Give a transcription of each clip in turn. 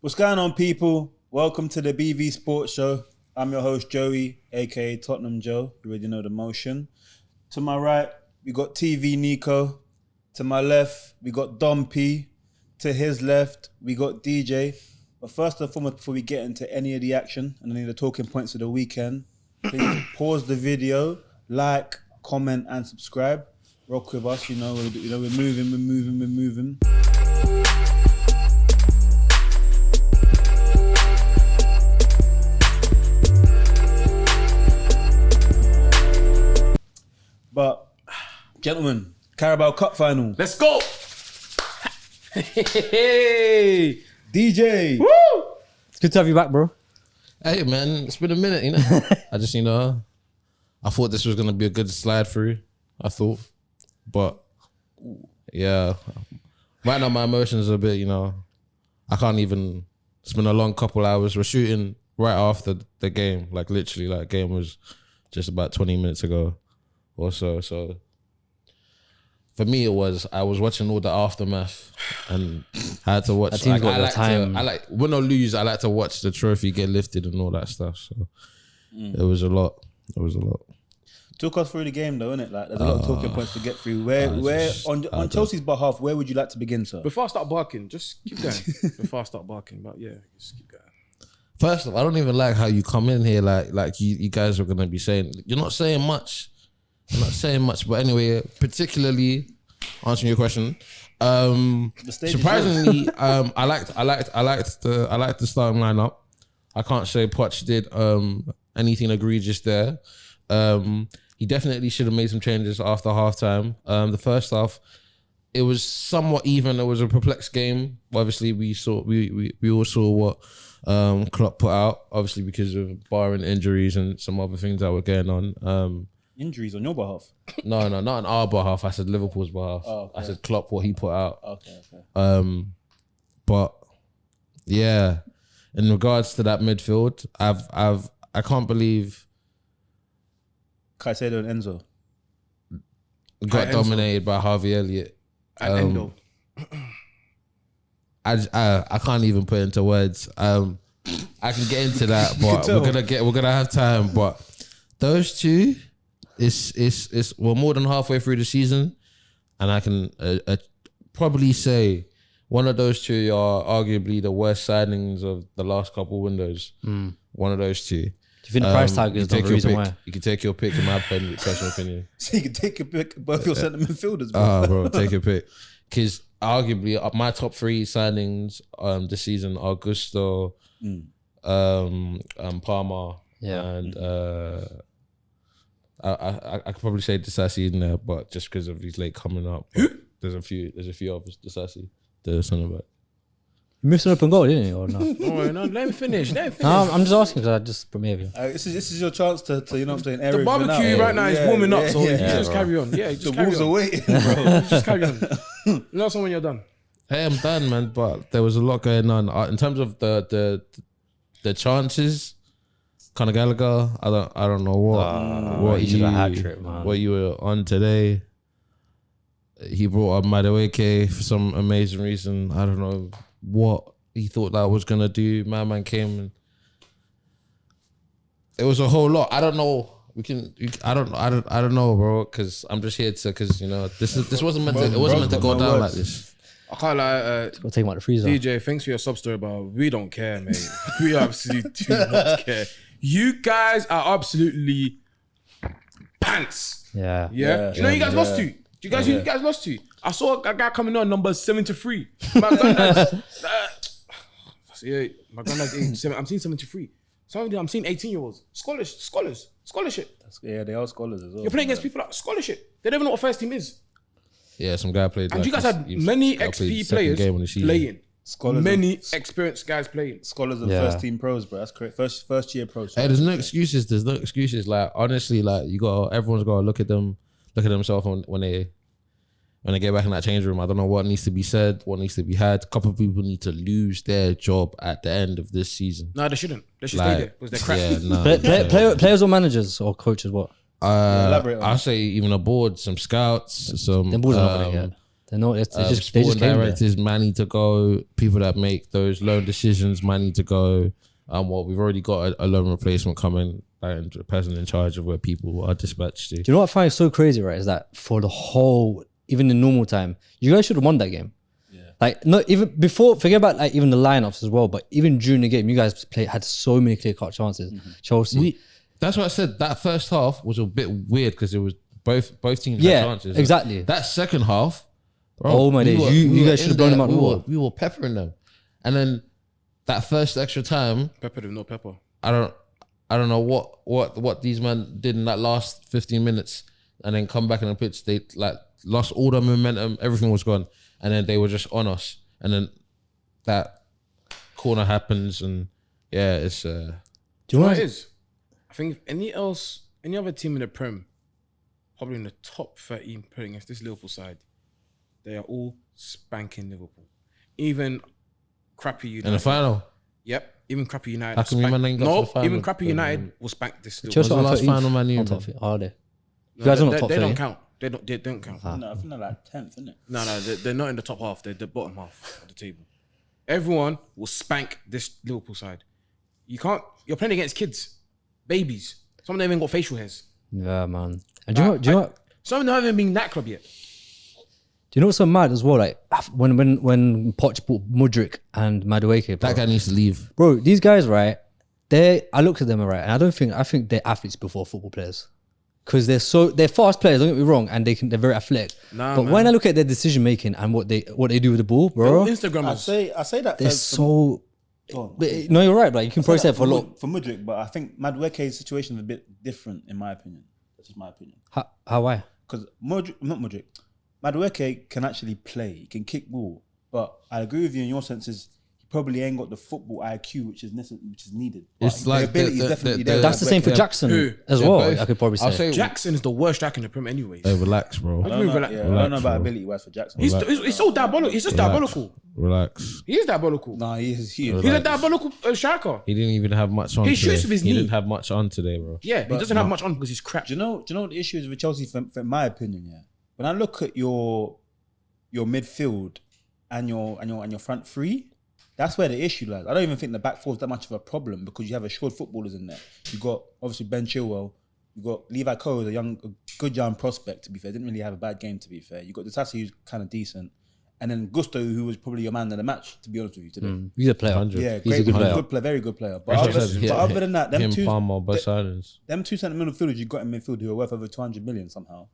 What's going on, people? Welcome to the BV Sportshow. I'm your host, Joey, aka Tottenham Joe. You already know the motion. To my right, we got TV Nico. To my left, we got Dom P. To his left, we got DJ. But first and foremost, before we get into any of the action and any of the talking points of the weekend, please pause the video, like, comment, and subscribe. Rock with us, we're moving. But, gentlemen, Carabao Cup final. Let's go! Hey, DJ! woo! It's good to have you back, bro. Hey, man, it's been a minute, I just, I thought this was going to be a good slide through, But, yeah. Right now, my emotions are a bit, I can't even, it's been a long couple hours. We're shooting right after the game. Like, literally, game was just about 20 minutes ago or so. So, for me, I was watching all the aftermath and I had to watch. Win or lose, I like to watch the trophy get lifted and all that stuff. So, it was a lot. Talk us through the game, though, innit? There's a lot of talking points to get through. Where on Chelsea's behalf, where would you like to begin, sir? Before I start barking, just keep going. Before I start barking, but yeah, just keep going. First of all, I don't even like how you come in here like you guys are gonna be saying. You're not saying much. But anyway, particularly answering your question. Surprisingly, I liked the starting lineup. I can't say Poch did anything egregious there. He definitely should have made some changes after halftime. The first half, it was somewhat even. It was a perplexed game. Obviously, we all saw what Klopp put out. Obviously, because of barring injuries and some other things that were going on. Injuries on your behalf? No, not on our behalf. I said Liverpool's behalf. Oh, okay. I said Klopp what he put out. Okay. But yeah, in regards to that midfield, I can't believe Caicedo and Enzo got dominated by Harvey Elliott. And Endo. I can't even put into words. I can get into that, but we're gonna have time. But those two, we're more than halfway through the season, and I can probably say one of those two are arguably the worst signings of the last couple windows. One of those two. Do you think the price tag is the reason why? You can take your pick, in my personal opinion. So you can take your pick, both your centre midfielders, bro. Bro, take your pick. Because arguably, my top three signings this season are Gusto, Palmer, and I could probably say Disasi in there, but just because of he's late coming up. There's a few of us, Disasi, the centre back. You missed an open goal, didn't you? Or no? No, let me finish. No, I'm just asking because I just premiered you. This is your chance to air The barbecue right now is warming up, so you just carry on. Yeah, just carry Wolves on. are waiting, bro. Just carry on. Let us know when you're done. Hey, I'm done, man. But there was a lot going on in terms of the chances. Conor Gallagher, I don't know what he did a hat trick, man. What you were on today. He brought up Madueke for some amazing reason. I don't know what he thought that was gonna do. My man came and it was a whole lot. I don't know. I don't know, bro. Because I'm just here because this wasn't meant to. It wasn't meant to go down like this. I can't lie. Go take him out the freezer. DJ, thanks for your sub story, but we don't care, mate. We absolutely do not care. You guys are absolutely pants. Yeah. You guys lost to. You guys lost to. I saw a guy coming on number 73. My granddad's, my granddad's age. I'm seeing 73. Some of them, I'm seeing 18-year-olds. Scholarship. Yeah, they are scholars as well. You're playing against people like scholarship. They don't even know what first team is. Yeah, some guy played. And you guys had many XP players playing. Many experienced guys playing. Scholars and first team pros, bro. That's correct. First year pros. Hey, there's no excuses. Like, honestly, like everyone's got to look at themselves when they get back in that change room. I don't know what needs to be said, what needs to be had. A couple of people need to lose their job at the end of this season. No, they shouldn't. They should stay there because they're crap. Yeah, players or managers or coaches, what? Elaborate on I'll say even a board, some scouts, some The board's not gonna get. They know it's they just sporting came there. directors might need to go. People that make those loan decisions might need to go. We've already got a loan replacement coming. Like the person in charge of where people are dispatched to. Do you know what I find so crazy, right? Is that for the whole, even in normal time, you guys should have won that game. Yeah. Like, not even before, forget about like even the lineups as well, but even during the game, you guys had so many clear cut chances. Chelsea. That's what I said. That first half was a bit weird because it was both teams had chances. Exactly. That second half, bro, Oh my days, you guys should have blown them out the water. We were peppering them. And then that first extra time, Pepper them, no pepper. I don't know what these men did in that last 15 minutes and then come back in the pitch. They like lost all the momentum, everything was gone. And then they were just on us. And then that corner happens and yeah, it's Do you know what it is? I think if any other team in the Prem, probably in the top 13 playing against this Liverpool side, they are all spanking Liverpool. Even crappy United. in the final. Yep. Even crappy United. How come you man ain't got to the final? Even crappy United will spank this. Chelsea What's the are last 13th final Man U, on bro? top of it. Are they? No, You guys are not top they 30. don't count. They don't count. No, I think they're like 10th, isn't it? No, they're not in the top half. They're the bottom half of the table. Everyone will spank this Liverpool side. You're playing against kids, babies. Some of them even got facial hairs. Yeah, man. And do you know what? Some of them haven't been in that club yet. Do you know what's so mad as well? Like when Poch bought Mudryk and Madueke, That guy needs to leave. bro, these guys, right? I looked at them, right, and I think they're athletes before football players, because they're fast players. Don't get me wrong, and they're very athletic. Nah, but man. when I look at their decision making and what they do with the ball, bro, Instagrammers. I say that they're so. Go on. But, no, you're right. Like you can process for a lot. for Mudryk, but I think Madueke's situation is a bit different in my opinion. That's just my opinion. How why? Because Madueke can actually play. He can kick ball, but I agree with you in your senses. He probably ain't got the football IQ which is needed. It's But like the ability is definitely there. That's the same for Jackson Who? as They're well. both- I could probably I'll say. say Jackson is the worst striker in the Prem anyways. relax, bro. I don't know, Relax, I don't know relax, about bro. ability wise for Jackson. He's so diabolical. He's just diabolical. Relax. He is diabolical. No, he is. He's a diabolical striker. He didn't even have much on He today. shoots with his He knee. didn't have much on today, bro. Yeah, he doesn't have much on because he's crap. Do you know what the issue is with Chelsea? For my opinion, yeah. When I look at your midfield and your front three, that's where the issue lies. I don't even think the back four is that much of a problem because you have assured footballers in there. You got obviously Ben Chilwell. You got Levi Cole, a good young prospect. To be fair, didn't really have a bad game. To be fair, you got Disasi, who's kind of decent, and then Gusto, who was probably your man of the match. To be honest with you today. He's a player. 100. Yeah, He's a good player. very good player. But That's what I said, other than that, them him, two, Palmer, both sides. them two centre midfielders you got in midfield who are worth over 200 million somehow,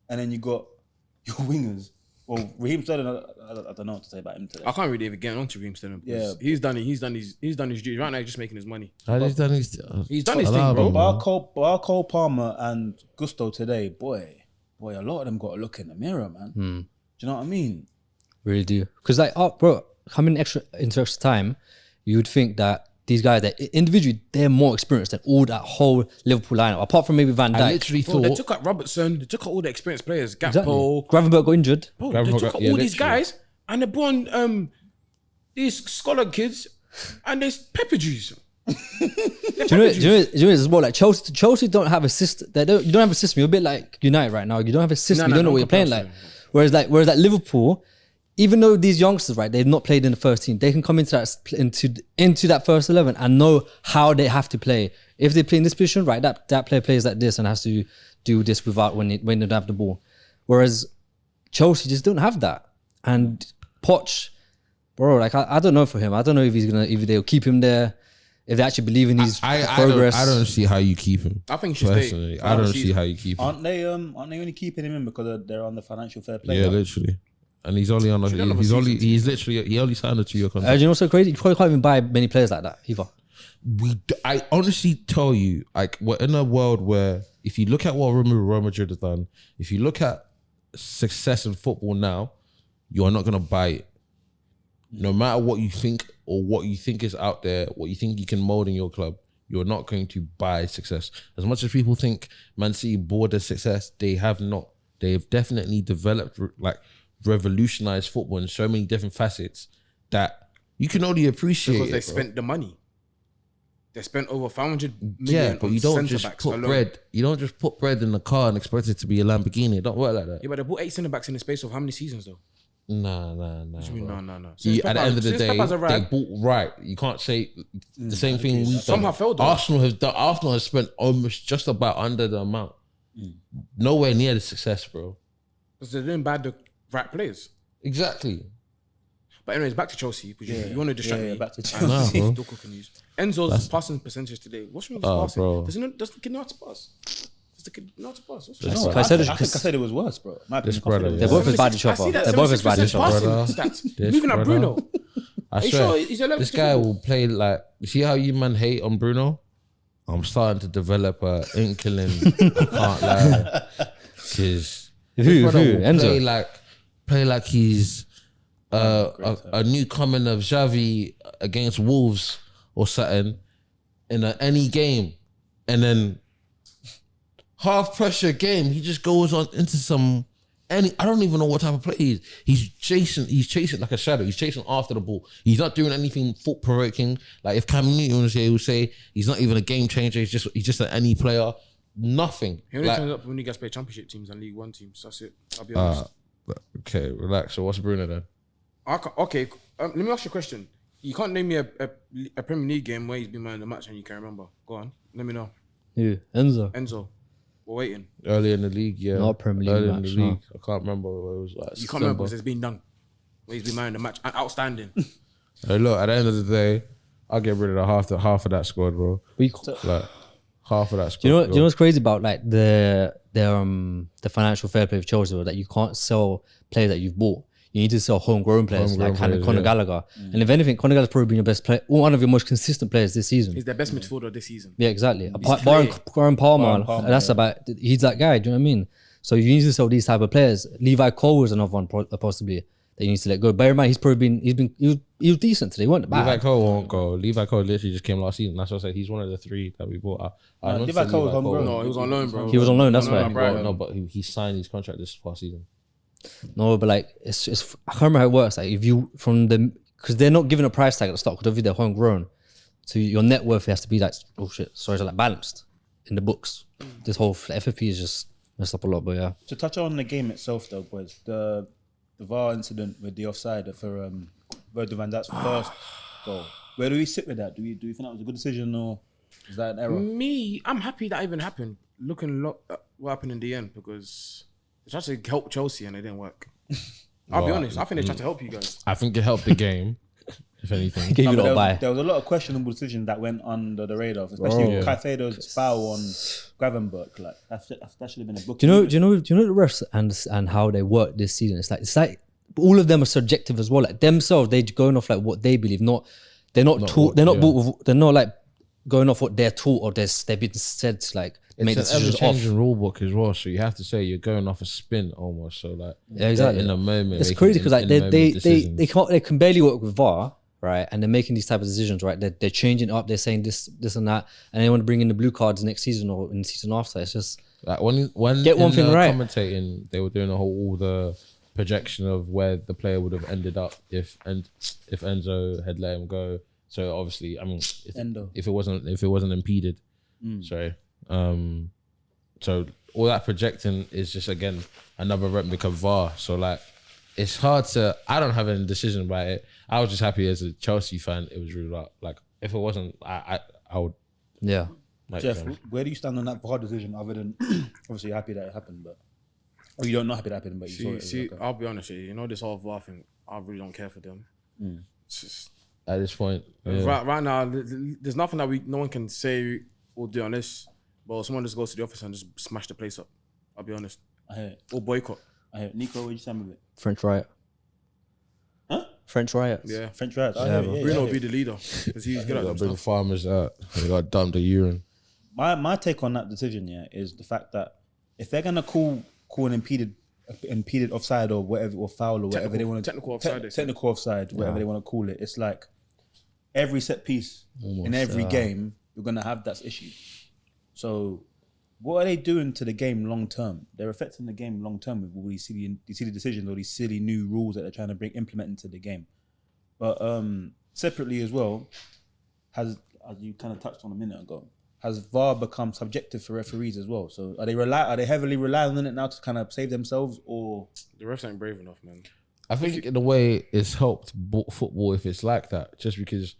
and then you got your wingers. Well, Raheem Sterling, I don't know what to say about him today. I can't really even get on to Raheem Sterling. Yeah. He's done his duty. Right now, he's just making his money. He's done his thing, Allow bro. him, But our Cole Palmer and Gusto today, boy, a lot of them got to look in the mirror, man. Do you know what I mean? Really do. Because like, bro, coming into extra time, you would think that these guys, that individually, they're more experienced than all that whole Liverpool lineup. Apart from maybe Van Dijk. I literally Bro, they thought took out Robertson. They took out all the experienced players. Gakpo. Exactly. Gravenberch got injured. Bro, Gravenberch they took got- out yeah, all these literally. guys and they brought on these scholar kids and there's pepper juice. Do you know as well? Like Chelsea don't have a system. You don't have a system. You're a bit like United right now. You don't have a system. No, you don't know don't what you're playing compare like. us, Whereas like Liverpool, even though these youngsters, right, they've not played in the first team, they can come into that first 11 and know how they have to play. If they play in this position, right, that player plays like this and has to do this without when they don't have the ball. Whereas Chelsea just don't have that. And Poch, bro, like I don't know for him. I don't know if they'll keep him there, if they actually believe in his progress. I don't see how you keep him. I think he should Personally, stay. I don't see how you keep him. Aren't they only keeping him in because they're on the financial fair play? Yeah, though? literally. And he's only on. Should have a He Uh, only signed a 2-year Do contract. you know what's so crazy? You probably can't even buy many players like that either. I honestly tell you, like, we're in a world where if you look at what Real Madrid has done, if you look at success in football now, you are not gonna buy it. No matter what you think or what you think is out there, what you think you can mold in your club, you're not going to buy success. As much as people think Man City bought their success, they have not. They've definitely developed, like, revolutionized football in so many different facets that you can only appreciate Because it, they bro. spent the money. They spent over 500 million Yeah, but on you don't just centre-backs put alone. bread. You don't just put bread in the car and expect it to be a Lamborghini. It don't work like that. Yeah, but they bought 8 centre-backs in the space of how many seasons though? Nah. What do you mean, bro. no. At the end of the day, Pep has they arrived, bought right. You can't say the same thing we've done. Somehow failed though. Arsenal has spent almost just about under the amount. Nowhere near the success, bro. because they didn't buy the right players. Exactly. But anyways, back to Chelsea. Because you want to distract me. back to And Chelsea. Nah, bro. still cooking news. Enzo's passing percentage today. What's wrong with his passing? bro. Does the kid know how to pass? Does the kid know how to pass? What's This wrong? I said think I said it was worse, bro. My This opinion, brother, I They're thought it both was as bad as I each see other. that They're both as bad as 76% each other. passing Brother. stats. This Moving at brother. Bruno. I Are you swear, sure he's allergic this to guy football? will play like. You see how you man hate on Bruno? I'm starting to develop a inkling. I can't lie, because Who? Enzo? Play like he's a new coming of Xavi against Wolves or something in any game, and then half pressure game he just goes on into some. I don't even know what type of play he is. He's chasing like a shadow. He's chasing after the ball. He's not doing anything thought provoking. Like if Cam Newton was here, he would say he's not even a game changer. He's just an any player. Nothing. He only Like, turns up when you guys play championship teams and League One teams. That's it. I'll be honest. okay, relax. So what's Bruno then? Okay, let me ask you a question. You can't name me a Premier League game where he's been man of the match and you can remember. Go on, let me know. Who? Enzo. Enzo, we're waiting. Early in the league, yeah. Not Premier League Early match, in the no. league. I can't remember what it was like. You can't remember because it's been done. Where he's been man of the match and outstanding. Hey, look, at the end of the day, I'll get rid of half of that squad, bro. We, Like half of that squad. do you know bro. what's crazy about like the financial fair play of Chelsea, though, that you can't sell players that you've bought. You need to sell homegrown players Homegrown like kind of players, Conor yeah. Gallagher. And if anything, Conor Gallagher's probably been your best player, one of your most consistent players this season. He's their best midfielder this season. Yeah, exactly. Barring Barring Palmer, Palmer, that's yeah. about. He's that guy. Do you know what I mean? So you need to sell these type of players. Levi Cole was another one possibly that you need to let go. Bear in mind, he was decent today. He wasn't bad. Levi Cole won't go. Levi Cole literally just came last season. That's what I said. He's one of the three that we bought. I don't Levi say Cole was homegrown. No, he was on loan, bro. He was on loan. That's No, why. no, Brighton. No, but he signed his contract this past season. No, but like it's I can't remember how it works. Like if you because they're not giving a price tag at the start because obviously they're homegrown, so your net worth has to be like like balanced in the books. This whole FFP is just messed up a lot, but yeah. To touch on the game itself, though, boys, the VAR incident with the offside for Virgil van Dijk's first goal. Where do we sit with that? Do you think that was a good decision or is that an error? Me, I'm happy that even happened. Looking at what happened in the end because they tried to help Chelsea and it didn't work. I'll be Well, honest. I think they tried to help you guys. I think it helped the game, if anything. Gave you a But lot of buy. there was a lot of questionable decisions that went under the radar, especially Yeah. Caicedo's foul on Gravenberch. Like that should have been a book. Do you know the refs and how they work this season? It's like all of them are subjective as well. Like themselves, they're going off like what they believe. They're not taught. They're not yeah. bought with, they're not like going off what they're taught or they've been said to like make It's an decisions off. ever-changing rule book as well, so you have to say you're going off a spin almost. So like, Yeah, exactly. in the moment, It's making crazy because like in-moment they decisions. can barely work with VAR, right? And they're making these type of decisions, right? They're changing it up. They're saying this and that, and they want to bring in the blue cards next season or in the season after. It's just Like when Get one in thing the right. commentating, they were doing all the projection of where the player would have ended up if Enzo had let him go. So obviously, I mean, Endo. if it wasn't impeded, sorry. So all that projecting is just again another replica of VAR. So like, it's hard to. I don't have any decision about it. I was just happy as a Chelsea fan. It was ruled out. Like if it wasn't, I would. yeah. Like, Jeff, where do you stand on that VAR decision? Other than obviously you're happy that it happened, but or you don't not happy that happened, but you saw it. See, Okay. I'll be honest with you. You know this whole VAR thing. I really don't care for them. It's just, at this point, yeah. right now, there's nothing that no one can say or do on this. But someone just goes to the office and just smash the place up. I'll be honest. I hear it. Or boycott. I hear it. Nico, where you stand with it? French riot. Huh? French riots. Yeah. French riots. I Yeah, hear it, bro. yeah, Bruno I will hear be it. the leader because he's good at Got them bring stuff. farmers out. They got dumped the urine. My take on that decision, yeah, is the fact that if they're gonna call an impeded offside or whatever, or foul or whatever they want to Technical offside, they say. technical offside, whatever they want to call it, it's like every set piece in every game you're gonna have that issue. So what are they doing to the game long term? They're affecting the game long term with all these silly decisions or these silly new rules that they're trying to implement into the game. But separately as well, as you kind of touched on a minute ago, has VAR become subjective for referees as well? So are they heavily relying on it now to kind of save themselves, or The refs ain't brave enough, man. I think in a way it's helped football if it's like that, just because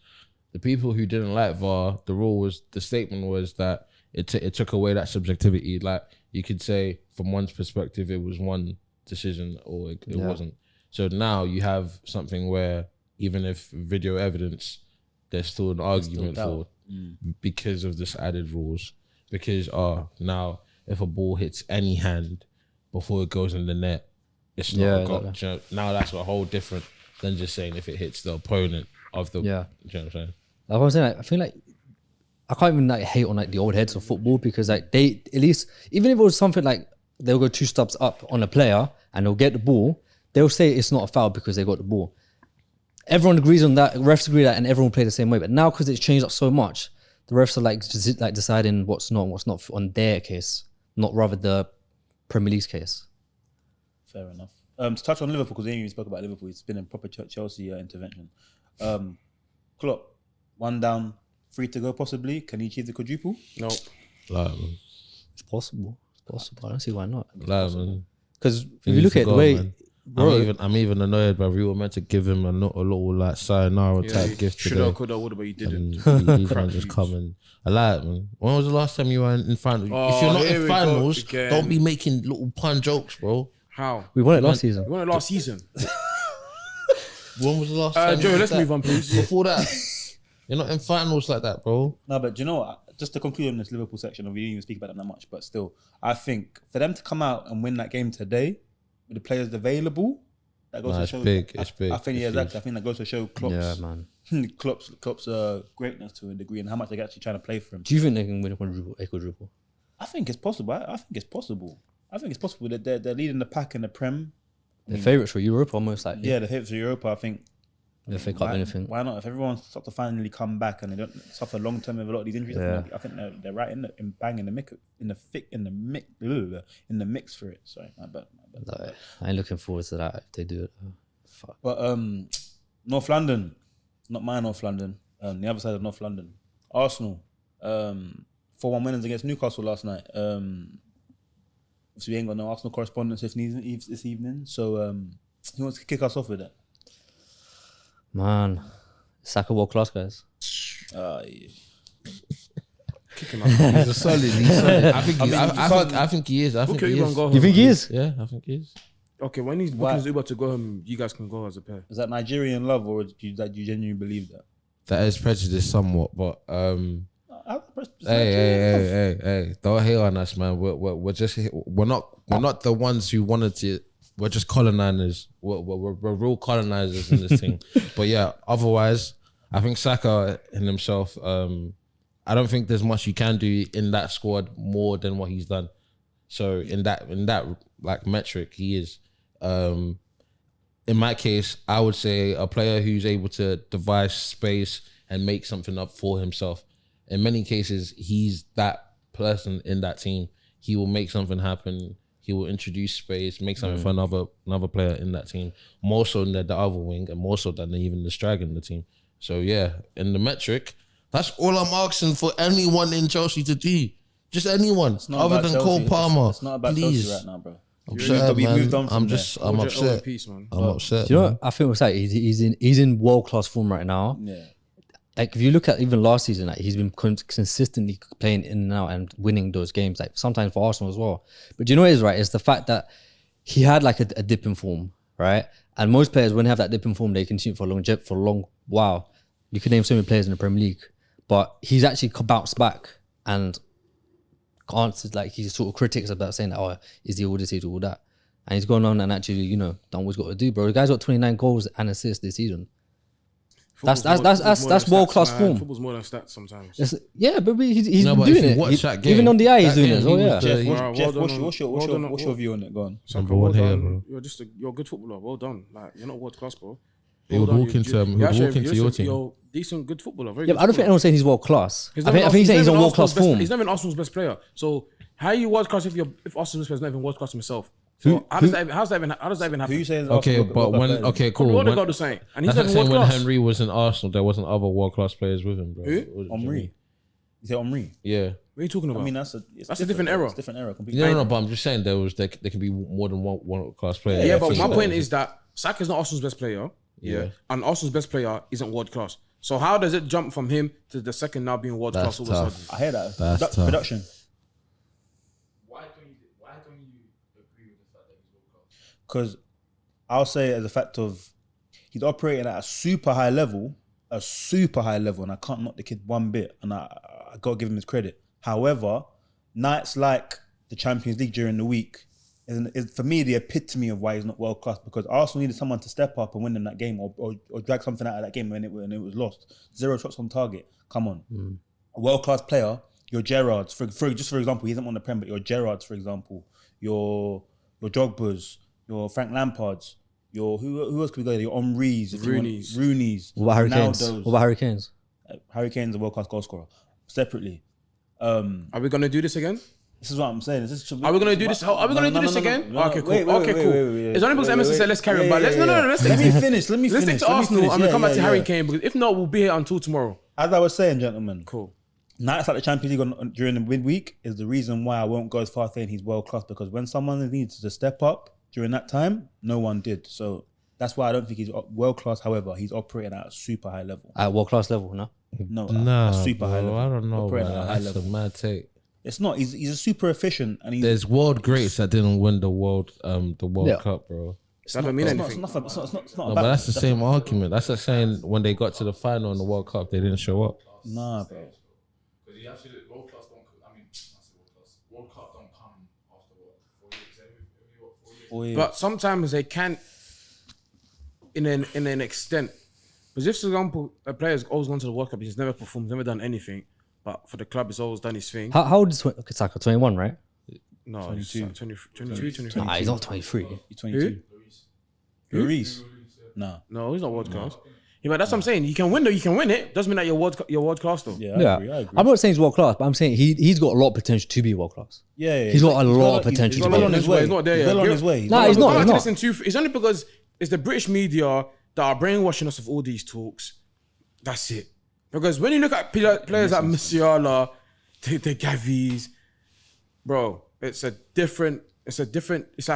the people who didn't like VAR, the statement was that it took away that subjectivity. Like you could say from one's perspective, it was one decision or it wasn't. So now you have something where even if video evidence, there's still an argument for because of this added rules. Because now if a ball hits any hand before it goes in the net, it's not a goal. You know, now that's a whole different than just saying if it hits the opponent of the. Yeah. Do you know what I'm saying? Like I'm saying, like, I feel like I can't even like hate on like the old heads of football because like they at least even if it was something like they'll go 2 steps up on a player and they'll get the ball, they'll say it's not a foul because they got the ball. Everyone agrees on that, refs agree that, and everyone play the same way. But now because it's changed up so much, the refs are like just like deciding what's not on their case, not rather the Premier League's case. Fair enough. To touch on Liverpool, because they even spoke about Liverpool, it's been a proper Chelsea intervention. Klopp, 1 down, 3 to go possibly. Can he achieve the quadruple? Nope. It's possible. I don't see why not. Because if you look at the way... I'm even annoyed, but we were meant to give him a little like sayonara type gift today. Shoulda, coulda, woulda, but you didn't. He can't just come and... I like it, man. When was the last time you were in finals? If you're not in finals, don't be making little pun jokes, bro. How? We won it last season. We won it last season. When was the last time? Joe, let's move on, please. Before that, you're not in finals like that, bro. No, but do you know what? Just to conclude on this Liverpool section, we didn't even speak about them that much, but still, I think for them to come out and win that game today with the players available, that goes to show. It's big. I think exactly. I think that goes to show Klopp's, Klopp's greatness to a degree and how much they're actually trying to play for him. Do you think they can win a quadruple? I think it's possible. I think it's possible. They're leading the pack in the Prem. They're favourites for Europe, almost like. Yeah, the favourites for Europe. I think. If they can't anything, why not? If everyone starts to finally come back and they don't suffer long term with a lot of these injuries, I think they're right in the mix for it. Sorry, my bad. No, I ain't looking forward to that if they do it. Fuck. But North London, not my North London, the other side of North London, Arsenal, 4-1 winners against Newcastle last night. So we ain't got no Arsenal correspondence this evening. So who wants to kick us off with that? Man, Saka world class, guys. Yeah. Kick him out. He's a solid. I think he is. You think he is? Yeah, I think he is. Okay, when he's booking his Uber to go home, you guys can go as a pair. Is that Nigerian love, or do you genuinely believe that? That is prejudice somewhat, but hey, don't hate on us, man. We're not the ones who wanted to. We're just colonizers. We're real colonizers in this thing. But yeah, otherwise, I think Saka in himself. I don't think there's much you can do in that squad more than what he's done. So in that like metric, he is. In my case, I would say a player who's able to devise space and make something up for himself. In many cases, he's that person in that team. He will make something happen. He will introduce space, make something for another player in that team, more so than the other wing, and more so than even the striker in the team. So yeah, in the metric, that's all I'm asking for anyone in Chelsea to do. Just anyone, other than Cole Palmer. It's not about Chelsea right now, bro. I'm upset, man. I'm upset. I'm upset. Do you know what I think? Like he's in world class form right now. Yeah. Like if you look at even last season, like he's been consistently playing in and out and winning those games. Like sometimes for Arsenal as well. But do you know what it is, right? It's the fact that he had like a dip in form, right? And most players, when they have that dip in form, they continue for a long while. You can name so many players in the Premier League, but he's actually bounced back and answered like his sort of critics about saying that, oh, is he all this, is all that? And he's gone on and actually, done what he's got to do, bro. The guy's got 29 goals and assists this season. That's world class form. Football's more than stats sometimes. Yeah, but he's been doing it. Even on the eye, he's doing it. Oh yeah. Jeff, what's your view on it? Go on. Number one here, bro. You're a good footballer. Well done. Like you're not world class, bro. He would walk into your team. You're decent, good footballer. Yeah, but I don't think anyone's saying he's world class. I think he's saying he's on world class form. He's not even Arsenal's best player. So how are you world class if Arsenal's best player is not even world class himself? So how does that even happen? Who you saying? Okay, but cool. What got to say? And he's not even world when class. Henry was in Arsenal, there wasn't other world class players with him, bro. Who? Omri. You say Omri? Yeah. What are you talking about? I mean, that's a different era. It's a different era completely. No, but I'm just saying there can be more than one world class player. Yeah, but my point is that Saka's not Arsenal's best player. Yeah. And Arsenal's best player isn't world class. So how does it jump from him to the second now being world class all of a tough. sudden? I hear that. That's tough. Production. Why don't you agree with the fact that he's world class? Because I'll say it as a fact of he's operating at a super high level, and I can't knock the kid one bit, and I got to give him his credit. However, nights like the Champions League during the week is for me the epitome of why he's not world class, because Arsenal needed someone to step up and win in that game or drag something out of that game when it was lost. 0 shots on target. Come on. A world class player, your Gerrards, for example, he isn't on the Prem, but your Gerrards, for example, your Drogba's, your Frank Lampard's, your who else could we go? Your Henry's, Rooney's. What about Harry Kane's? Ronaldo's. What about Harry Kane's? Harry Kane's a world class goal scorer. Separately. Are we gonna do this again? This is what I'm saying. Are we gonna do this? Are we gonna do this again? Okay, cool. Wait, It's only because Emerson said let's carry on. But let's let me finish. Let me Let's finish. stick to Arsenal and we come back to Harry Yeah. Kane, because if not, we'll be here until tomorrow. As I was saying, gentlemen, Cool. nights like the Champions League during the midweek is the reason why I won't go as far as saying he's world class, because when someone needs to step up during that time, no one did. So that's why I don't think he's world class. However, he's operating at a super high level. At world class level, no? No, Nah, a super high bro, level. I don't know, Operating man. at a high That's a level. mad take. It's not. He's a super efficient, and he's There's world greats that didn't win the world Yeah. Cup, bro. That don't mean it's not. anything. It's not. It's not. It's not No, about, but that's the same argument. That's like saying when they got to the final in the World Cup, they didn't show up. Nah, bro. Because you have to world class don't. I mean, I say world class. World Cup don't come after what 4 years. Every 4 years. But sometimes they can, in an extent. Because if, for example, a player's always gone to the World Cup, he's never performed, never done anything, but for the club, he's always done his thing. How old is Saka? 21, right? No, he's 22. 22, 23. Nah, he's not 23. He's 22. Lloris. No. No, he's not world class. Yeah, but that's what I'm saying. You can win though. You can win it. Doesn't mean that you're world class though. Yeah, Yeah. I agree. I'm not saying he's world class, but I'm saying he's got a lot of potential to be world class. Yeah. He's got a lot of potential He's to well be on his honest. way. He's not there He's yet. well on his way. Nah, he's not. I He's like to not. listen to. It's only because it's the British media that are brainwashing us with all these talks. That's it. Because when you look at players like Musiala, the Gavis, bro, it's like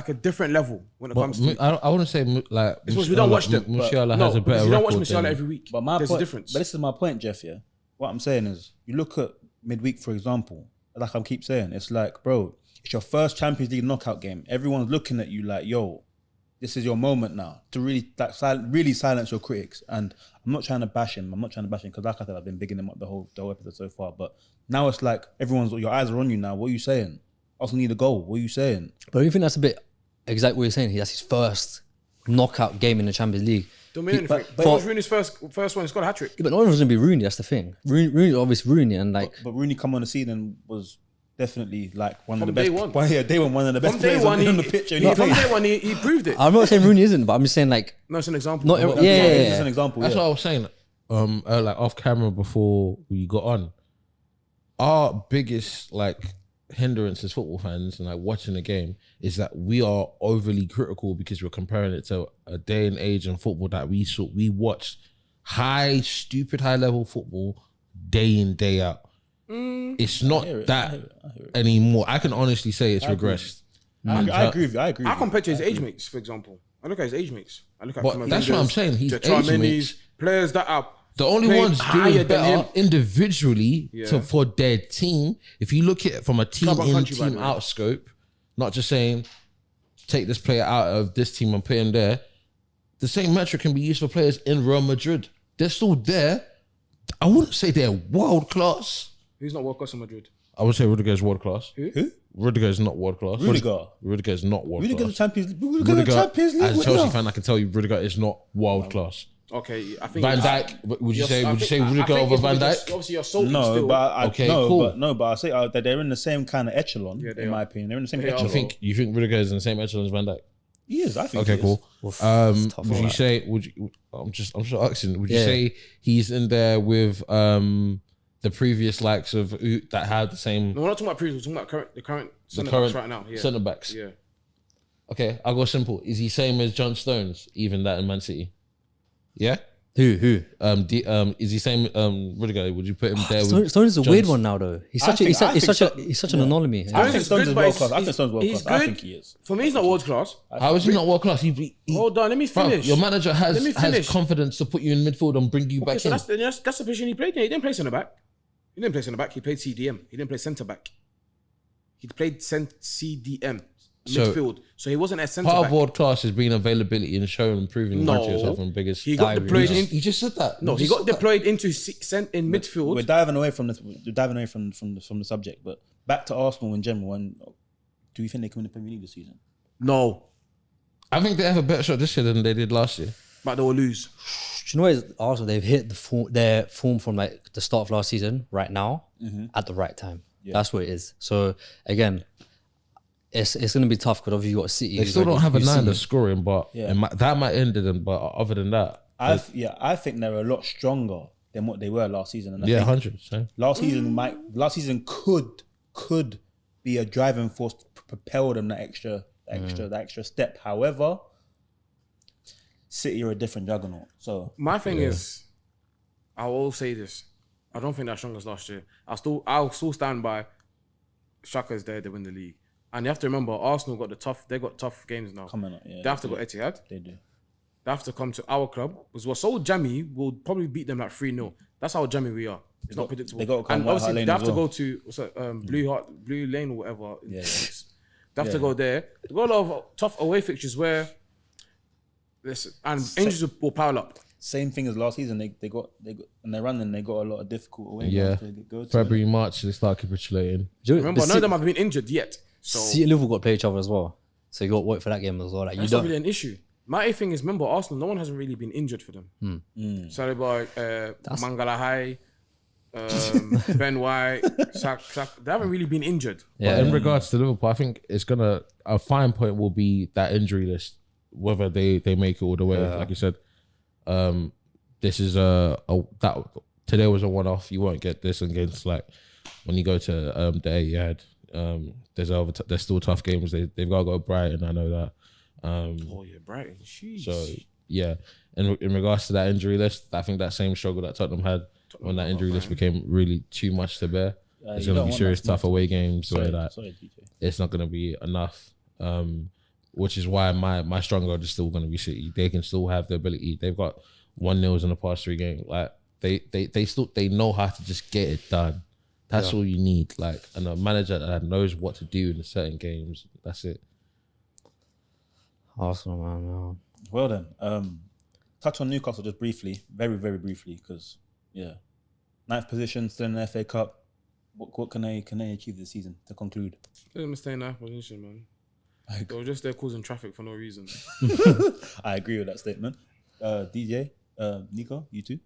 a different level when it But comes to. I wouldn't say like It's because we don't watch them. Musiala No, has a because better you don't watch record Musiala than- every week. But my There's point, a difference. But this is my point, Jeff. Yeah, what I'm saying is, you look at midweek, for example. Like I keep saying, it's like, bro, it's your first Champions League knockout game. Everyone's looking at you like, yo, this is your moment now to really really silence your critics. And I'm not trying to bash him. Because, like I said, I've been bigging him up the whole episode so far. But now it's like your eyes are on you now. What are you saying? Arsenal need a goal. What are you saying? But I think that's a bit exactly what you're saying. That's his first knockout game in the Champions League. Don't mean anything. but- It was Rooney's first one. He scored a hat trick. Yeah, but not everyone's gonna be Rooney. That's the thing. Rooney obviously Rooney, and like But Rooney come on the scene and was definitely like one of From the best. day one. Day one of the best From day players one, on the pitch. And he from played. day one, he proved it. I'm not saying Rooney isn't, but I'm just saying like No, it's an example. not. Yeah, Yeah, it's just an example. That's yeah. what I was saying. Like off camera before we got on. Our biggest like hindrance as football fans and like watching the game is that we are overly critical because we're comparing it to a day and age in football that we watched stupid high level football day in, day out. It's not that anymore. I can honestly say it's regressed. I agree with you. I agree. I with you. compare to his age mates, for example. I look at his age mates. I look at But that's what I'm saying. His age mates- players that are The only playing ones higher doing than him. better individually Yeah. for their team, if you look at it from a team Club and in, country, by team the way. out scope, not just saying take this player out of this team and put him there, the same metric can be used for players in Real Madrid. They're still there. I wouldn't say they're world class. Who's not world class in Madrid? I would say Rudiger is world class. Who? Rudiger is not world class. Rudiger. Rudiger is not world Rudiger the class. Champions League. Rudiger the Rudiger, Champions League as a Chelsea winner. fan, I can tell you Rudiger is not world class. Okay, I think Van Dijk, would you say Rudiger think over it's Van because Dijk? Obviously, you're salty No, still. but I Okay, no, cool. but I say that they're in the same kind of echelon. Yeah, they in my are. opinion, they're in the same They are. echelon. You think Rudiger is in the same echelon as Van Dijk? He is. I think. Okay, he cool. is. tough Would on you that. say? I'm just asking. Would you Yeah. say he's in there with the previous likes of that had the same No, we're not talking about previous. We're talking about the current centre backs right now. Yeah. centre backs? Yeah. Okay, I'll go simple. Is he same as John Stones? Even that in Man City? Yeah. Who? Is he same Rudiger? Would you put him there? with Stones is a weird Jones? one now though. He's I such a think- I think he's such an anomaly. I think He's Stones good, is but world he's- class. I think Stones is world he's class. I good. think he is. For me, he's not world class. How is he not world class? Hold on, let me Bruv, finish. your manager Let me has finish. confidence to put you in midfield and bring you Okay, back so in. that's the position he played in. He didn't play centre back. He didn't play centre back. He played CDM. He didn't play centre back. He played CDM So- midfield. So he wasn't a centre Part back. of world class is being availability and showing and proving No. to yourself and biggest. He got deployed in. You just said that. No, You he just got said that. deployed into in midfield. We're diving away from the subject, but back to Arsenal in general. And do you think they can win the Premier League this season? No, I think they have a better shot this year than they did last year. but they will lose. Do you know what is Arsenal? They've hit their form from like the start of last season right now at the right time. That's what it is. So again, it's going to be tough because obviously you got City. They still don't have a you've nine seen- that's scoring, but Yeah. that might end them. But other than that, I think they're a lot stronger than what they were last season. And I yeah, think 100%. last season could be a driving force to propel them that extra step. However, City are a different juggernaut. So My thing is, I will say this: I don't think they're strong as last year. I'll still stand by. Shaka's there; they win the league, and you have to remember Arsenal got They got tough games now. coming up, yeah, They have to go Etihad. they do. They have to come to our club because we're so jammy. We'll probably beat them like 3-0. That's how jammy we are. It's not predictable. they gotta come and White obviously Hart Lane they have as to well. go to Blue Lane or whatever. Yeah. They have to go there. They got a lot of tough away fixtures where. Listen, and injuries will pile up. Same thing as last season. They got and they're running. They got a lot of difficult away Yeah. games to go to. February, March, they start capitulating. Do you- Remember, the none of them have been injured yet. So City and Liverpool got to play each other as well. So you got to wait for that game as well. Like you that's not don't. really an issue. My thing is, remember, Arsenal, no one hasn't really been injured for them. Saliba, Mangala High, Ben White, Sak, they haven't really been injured. Yeah, in regards to Liverpool, I think it's a fine point will be that injury list, whether they make it all the way. Like you said, this is that today was a one-off. You won't get this against like when you go to the Etihad. There's still tough games. They've got to go Brighton. I know that. Oh yeah, Brighton. Jeez. So yeah, in regards to that injury list, I think that same struggle that Tottenham had when that injury list became really too much to bear. It's you going to don't be want serious that tough away games where Sorry, that DJ. it's not going to be enough. Which is why my stronger is still going to be City. They can still have the ability. They've got 1-0s in the past 3 games. Like they know how to just get it done. That's all you need. Like, and a manager that knows what to do in certain games. That's it. Arsenal, man. No. Well then, touch on Newcastle just briefly, very very briefly, because 9th position, still in the FA Cup. What can they achieve this season to conclude? Let them stay in that position, man. They were just there causing traffic for no reason. I agree with that statement. DJ, Nico, you too.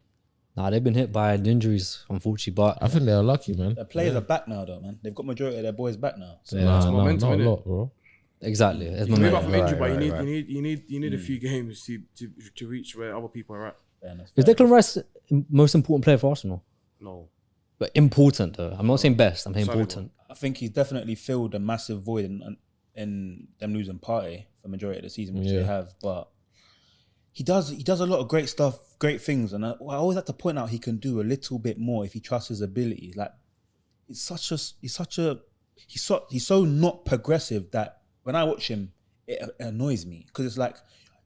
Nah, they've been hit by the injuries, unfortunately. But I think they're lucky, man. Their players are back now, though, man. They've got majority of their boys back now. So Nah, momentum, not a innit? lot, bro. exactly, it's You move momentum. up from injury, but Right. you need a few games to reach where other people are at. fairness, Is Declan Rice the most important player for Arsenal? No. But important though. I'm not saying best. I'm saying Sorry, important. I think he's definitely filled a massive void in them losing Partey for majority of the season, which they have. But he does a lot of great stuff, great things, and I always have to point out he can do a little bit more if he trusts his ability. Like he's so not progressive that when I watch him, it annoys me because it's like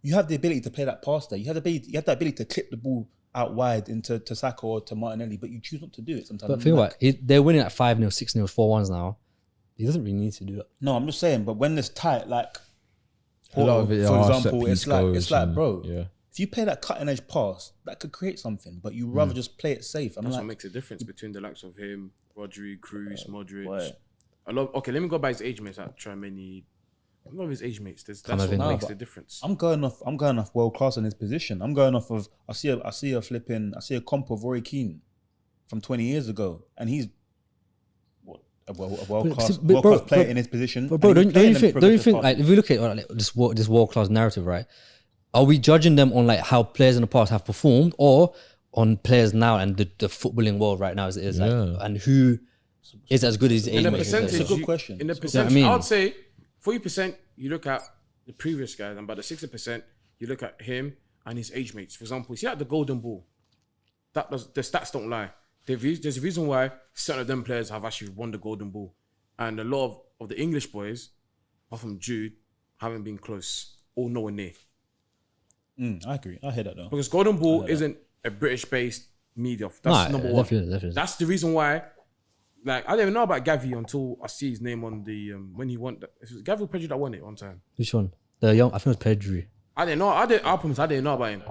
you have the ability to play that pass there. You have the ability to clip the ball out wide into Saka or to Martinelli, but you choose not to do it sometimes. But think about it, they're winning at 5-0, 6-0, 4-1s now. He doesn't really need to do that. No, I'm just saying. But when it's tight, like A lot of it for are example, set-piece it's like, goals bro, and- yeah. if you play that cutting edge pass, that could create something. But you rather just play it safe. I'm That's like, what makes a difference between the likes of him, Rodri, Cruz, Modric. boy. Okay, let me go by his age mates like Tchouameni. I love his age mates. That's what Camavinga. makes No, the difference. I'm going off world class in his position. I'm going off of I see a comp of Roy Keane from 20 years ago, and he's a world class player in his position. But bro, and he's don't you playing them think progressive like passes. if you look at like, this world class narrative, right? Are we judging them on like how players in the past have performed, or on players now and the footballing world right now as it is, like, Yeah. and who is as good as age In the mates? percentage, It's a good question. In the You know what I percentage, mean? I would say 40%. You look at the previous guys, and by the 60%, you look at him, and his age mates. For example, see like the Golden Ball. The stats don't lie. There's a reason why certain of them players have actually won the Golden Ball, and a lot of the English boys, apart from Jude, haven't been close or nowhere near. I agree. I hear that though. Because Golden Ball isn't a British-based media. That's number one. Definitely. That's the reason why. Like I didn't even know about Gavi until I see his name on the when he won. It was Gavi or Pedri that won it one time. Which one? The young. I think it was Pedri. I didn't know. I didn't know about him.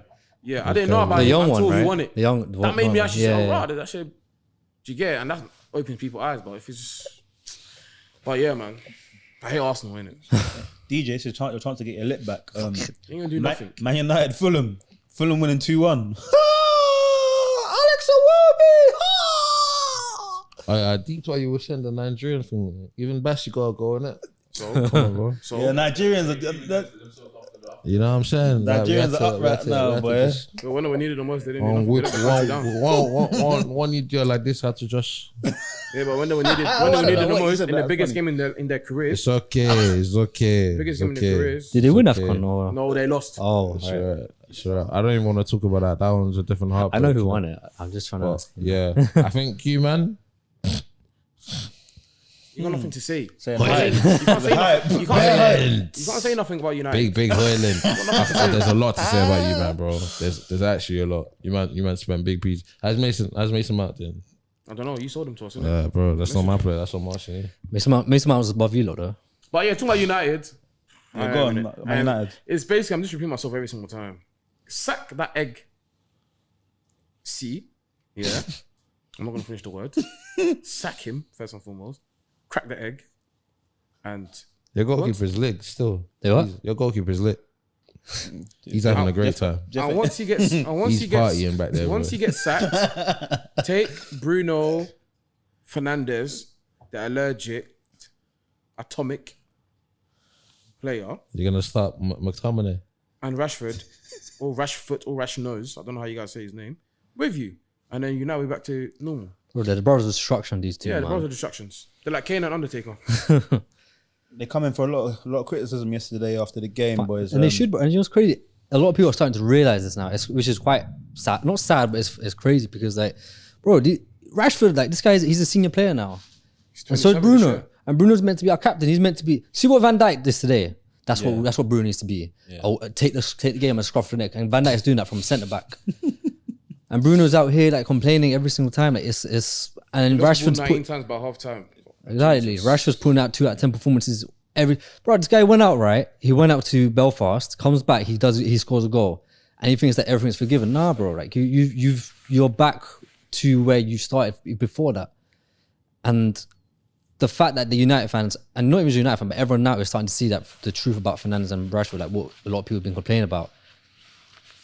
Yeah, I didn't know about The him young until one, he right? won it. The young. That made me actually say, yeah. "Oh, wow, that shit." Do you get it? And that opens people's eyes. But if it's just, but yeah, man, I hate Arsenal, innit? DJ, it's your chance to get your lip back. You ain't gonna do nothing. Man United, Fulham winning 2-1. Alex Iwobi! I deep why you were saying the Nigerian thing. Even Bashi got a goal in it. So, Come on, bro. Yeah, Nigerians. You know what I'm saying? Nigerians are up right now, boy. but when we needed the most, they didn't do nothing. They let the country down. One idiot like this had to just. Yeah, but when they needed the most in the biggest game in their careers, It's okay. biggest game in their careers. Did they win AFCON or? No, they lost. Oh, Sure. I don't even want to talk about that. That one's a different heart. I know who won it. I'm just trying to ask. Yeah, I think you, man. You got nothing to say. Saying You hi. can't say nothing. You Hoyland. can't say nothing about United. Big Hoyland. There's a lot to say about you, man, bro. There's actually a lot. You man spent big piece. How's Mason Mount then? I don't know. You sold him to us, innit? Yeah, bro. That's not my player. That's not Martian. Mason Mount was above you lot though. But yeah, talking about United. Yeah, go on, Man United. It's basically, I'm just repeating myself every single time. Sack that egg. See? Yeah. I'm not going to finish the word. Sack him, first and foremost. Crack the egg. And Your goalkeeper's lit still. They what? Your goalkeeper's lit. He's having a great time. and once he gets, He's partying back there. once bro. he gets sacked, take Bruno Fernandes, the allergic, atomic player, You're gonna start McTominay. and Rashford, or Rashfoot, or Rashnose, I don't know how you guys say his name, with you. And then we're back to normal. Bro, the brothers of destruction. These two. Yeah, the man. brothers are distractions. They're like Kane and Undertaker. They come in for a lot of criticism yesterday after the game, boys. And they should. And you know what's crazy? A lot of people are starting to realize this now, which is quite sad. Not sad, but it's crazy because like, bro, Rashford, like this guy, he's a senior player now, and so is 27 Bruno. this year. And Bruno's meant to be our captain. He's meant to be. See what Van Dijk did today. That's what Bruno needs to be. Yeah. Oh, take the game and scruff the neck. And Van Dijk is doing that from centre back. And Bruno's out here like complaining every single time. Like it's and Rashford's 19 times by half time. exactly. Rashford's putting out 2 out of 10 performances bro. This guy went out right. He went out to Belfast, comes back, he scores a goal, and he thinks that everything's forgiven. Nah, bro. Like you're back to where you started before that, and the fact that the United fans, and not even United fans, but everyone now is starting to see that the truth about Fernandes and Rashford, like what a lot of people have been complaining about,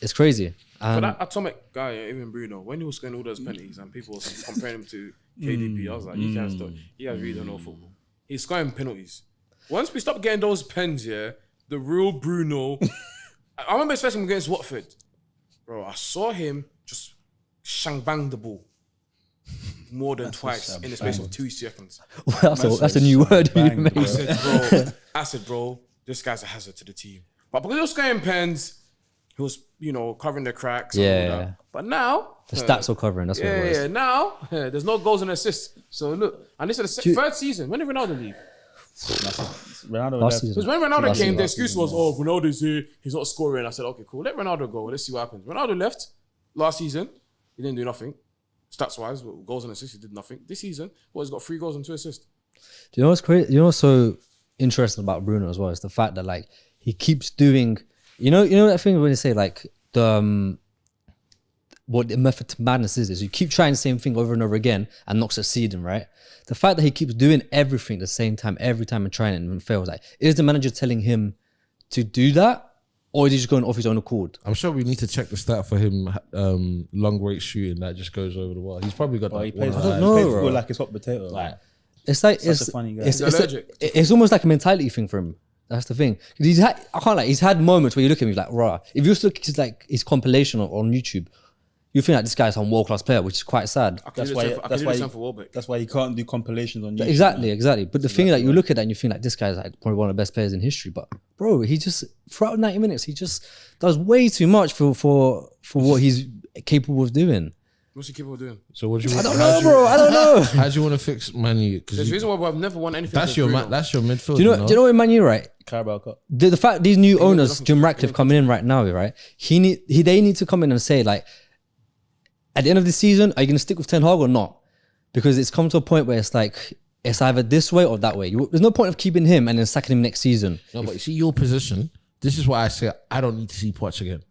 it's crazy. But that atomic guy, even Bruno, when he was scoring all those penalties and people was comparing him to KDB, I was like, you guys really don't know football. He's scoring penalties. Once we stop getting those pens, the real Bruno. I remember especially against Watford. Bro, I saw him just shangbang the ball more than twice in the space of 2 seconds. That's a new word. bang, Mate. I said, bro, this guy's a hazard to the team. But because he was scoring pens, he was, covering the cracks. And all that. But now The stats are covering. That's what it was. now there's no goals and assists. So look, and this is the third season. When did Ronaldo leave? Ronaldo Last left. season. Because when Ronaldo Last came, season. the excuse was, Ronaldo's here, he's not scoring. I said, okay, cool, let Ronaldo go. Let's see what happens. Ronaldo left last season. He didn't do nothing. Stats-wise, goals and assists, he did nothing. This season, he's got 3 goals and 2 assists. Do you know what's crazy? You know what's so interesting about Bruno as well is the fact that like he keeps doing, you know that thing when they say like what the method to madness is you keep trying the same thing over and over again and not succeeding, right? The fact that he keeps doing everything at the same time, every time and trying it and fails, like is the manager telling him to do that, or is he just going off his own accord? I'm sure we need to check the stat for him. Long range shooting that just goes over the wall. He's probably got. He Like, plays, one don't eye. know, football bro. like it's hot potato. It's like Such a funny guy. It's, He's allergic. it's almost like a mentality thing for him. That's the thing. He's had moments where you look at him, you're like, raw. If you look at his compilation on YouTube, you think that this guy's a world class player, which is quite sad. That's why you can't do compilations on YouTube. Exactly. But the thing that you look at that and you think like this guy's like probably one of the best players in history. But bro, he just throughout 90 minutes, he just does way too much for what he's capable of doing. What's he capable of doing? So what do you? I don't know, bro. I don't know. How do you want to fix Man U? There's a reason why I've never won anything. That's your midfield. Do you know what Man U, right? Carabao Cup. The fact these new owners, Jim Ratcliffe coming in right now, right? They need to come in and say like, at the end of the season, are you going to stick with Ten Hag or not? Because it's come to a point where it's like it's either this way or that way. There's no point of keeping him and then sacking him next season. No, but you see your position. This is why I say I don't need to see Poch again.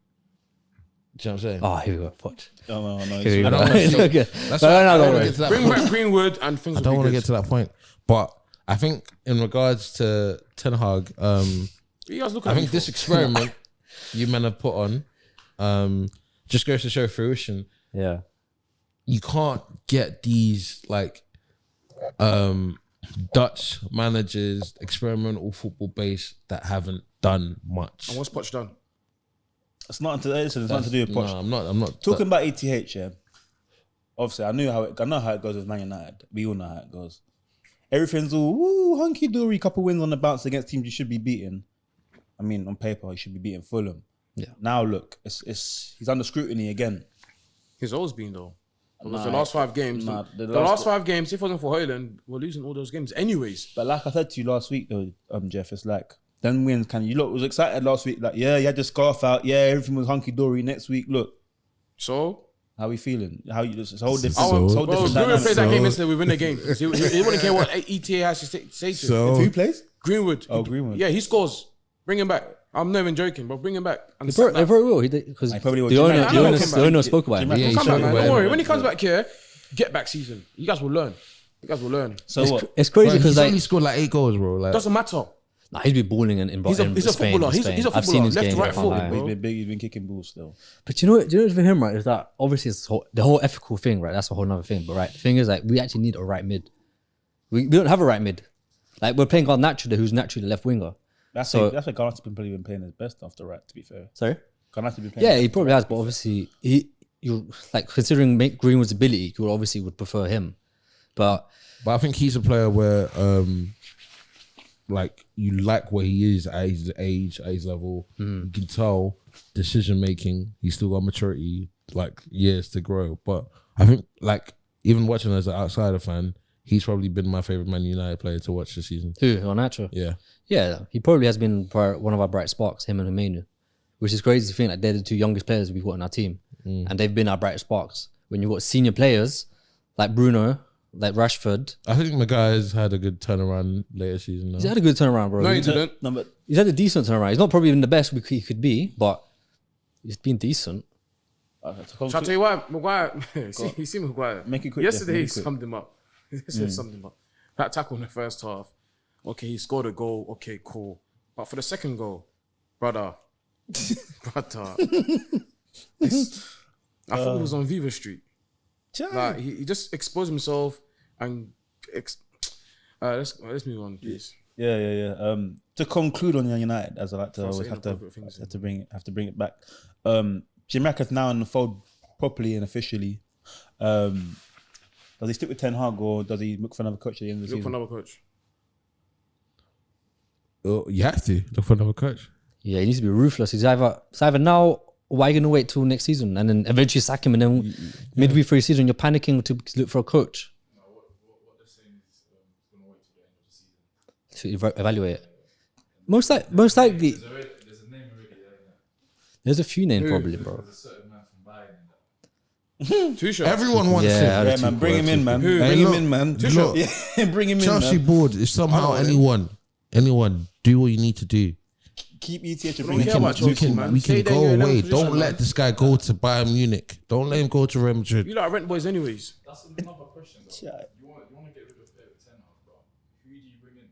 Do you know what I'm saying? Oh, here we go, Poch. No. Here we I go. don't wanna see- Okay. That's why I don't wanna get to that Bring point. back Greenwood and things. I don't want to get to that point. But I think in regards to Ten Hag, You guys look at I me think for? this experiment you men have put on just goes to show fruition. Yeah. You can't get these like Dutch managers, experimental football base that haven't done much. And what's Poch done? It's not to do with Poch. No, I'm not Talking about ETH, yeah. Obviously, I know how it goes with Man United. We all know how it goes. Everything's all hunky dory. Couple wins on the bounce against teams you should be beating. I mean, on paper, he should be beating Fulham. Yeah. Now look, he's under scrutiny again. He's always been though. Because Nah, the last 5 games, the last 5 games, if it wasn't for Højlund, we're losing all those games anyways. But like I said to you last week, though, Jeff, it's like them wins. You look was excited last week. Like, yeah, you had your scarf out. Yeah, everything was hunky dory. Next week, look, So how we feeling? How you? It's a whole different. So- it's a whole well, different Greenwood dynamic. played that game yesterday, we win the game. He wouldn't care what ETA has to say to him. Who plays? Greenwood. Oh, Greenwood. Yeah, he scores. Bring him back. I'm not even joking, but bring him back. And They very will. Because I probably will. the Jim owner, Ratcliffe- the owner, Jim the owner spoke about Jim it. Yeah, come back, man. Well, Don't worry. When he comes back here, get back season. You guys will learn. So what? It's crazy Bro, because he's like, only scored like 8 goals, bro. Like, Doesn't matter. nah, he's been balling in He's a Spain. footballer. in He's Spain. a I've seen footballer. his Left to game. right I can't foot, lie. bro. He's been big. He's been kicking balls still. But you know what with him, right? Is that obviously it's the whole ethical thing, right? That's a whole other thing. But right, the thing is, like, we actually need a right mid. We don't have a right mid. Like, we're playing Garnacho, who's naturally the left winger. That's So- why Garnacho's probably been playing his best after right. To be fair, Sorry. Garnacho's been playing. Yeah, he probably has, but obviously you like considering Greenwood's ability, you obviously would prefer him. But I think he's a player where, like, you like where he is at his age, at his level. You can tell decision making. He's still got maturity, like years to grow. But I think, like, even watching as an outsider fan, he's probably been my favorite Man United player to watch this season. who Garnacho? Yeah, Yeah, he probably has been one of our bright sparks, him and Humanu, which is crazy to think that they're the 2 youngest players we've got in our team, and they've been our bright sparks. When you've got senior players like Bruno, like Rashford, I think Maguire's had a good turnaround later season. he's Though. had a good turnaround, bro. No, he didn't. No, but He's had a decent turnaround. He's not probably even the best he could be, but he's been decent. Shall I tell you why? Maguire, you see Maguire. Make it quick, Yesterday Jeff, he make it quick. summed him up. Yesterday summed him up. That tackle in the first half. Okay, he scored a goal. Okay, cool. But for the second goal, brother. I thought he was on Viva Street. Like he just exposed himself and let's move on, please. Yeah. To conclude on United, as I like to Can't always say have to inappropriate things. bring it back. Jim Ratcliffe's now in the fold properly and officially. Does he stick with Ten Hag or does he look for another coach at the end of the Look for season? another coach. Oh, you have to look for another coach. Yeah, he needs to be ruthless. It's either now or why are you gonna wait till next season and then eventually sack him and then midway through the season you're panicking to look for a coach What they're saying is going to wait till the end of the season. to evaluate it. Most likely, There's a name already there, isn't there? there's a few names probably, bro. There's a certain man from Bayern in that. Two shots. Everyone wants Yeah, him. Yeah, man, bring him in, man. Who? Bring Hey, him look, in, man. look, Yeah, bring him in, Chelsea man. board is somehow anyone do what you need to do. Keep ETH and don't bring care him about in. Chelsea, man. We Stay can there in go your away. 11th position, Don't let man. this guy go to Bayern Munich. Don't let him go to Real Madrid. You like rent boys anyways. That's another question, though. You want to get rid of Ten Hag, bro. Who do you bring in?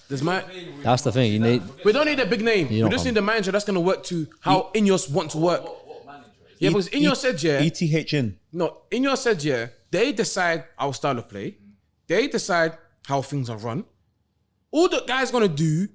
There's my. That's the thing. You need. We don't need a big name. We don't just come. need a manager that's going to work to how Ineos want to work. What manager? Yeah, because Ineos said, yeah. ETH in. No, Ineos said, yeah. They decide our style of play. They decide how things are run. All the guy's going to do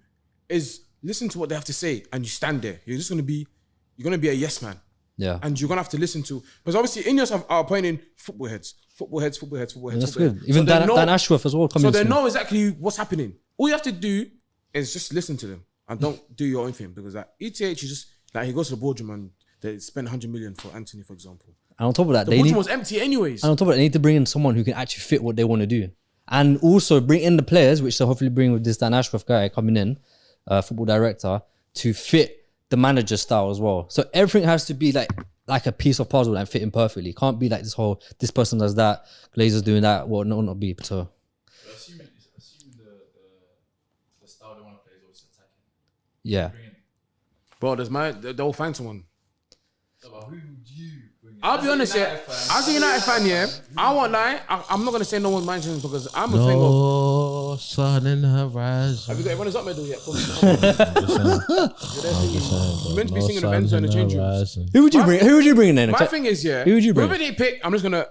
is listen to what they have to say and you stand there. You're going to be a yes man. Yeah. And you're gonna have to listen to, because obviously Ineos are appointing football heads. That's good. Even Dan Ashworth as well. So they know exactly what's happening. All you have to do is just listen to them and don't do your own thing, because like ETH is just like he goes to the boardroom and they spend 100 million for Anthony, for example. And on top of that, The boardroom was empty anyways. And on top of that, they need to bring in someone who can actually fit what they want to do. And also bring in the players, which they'll hopefully bring with this Dan Ashworth guy coming in, football director, to fit the manager style as well. So everything has to be like a piece of puzzle and fit in perfectly. Can't be like this person does that, Glazer's doing that, what not be. So Assuming the style they want to play is always attacking. yeah. Bro, they'll find someone. So, but who would you bring in? I'll be honest, yeah. As a United fan, yeah, I won't lie. I'm not gonna say no one's managing because I'm a thing of. No sun in the horizon. Have you got everyone's up medal yet? You're meant to be singing Avengers in the change rooms. Who would you bring in then? My thing is, yeah. Who would you bring? Whoever they pick, I'm just gonna